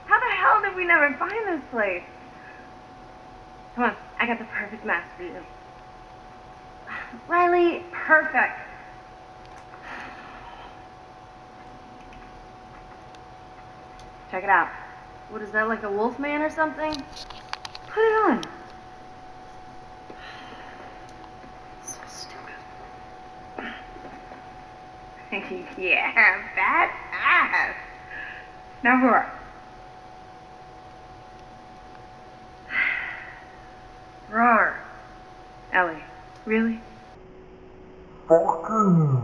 How the hell did we never find this place? Come on, I got the perfect mask for you. Riley, perfect. Check it out. What is that, like a wolf man or something? Put it on. So stupid. Yeah, badass. Now roar. Roar. Ellie, really? Fucking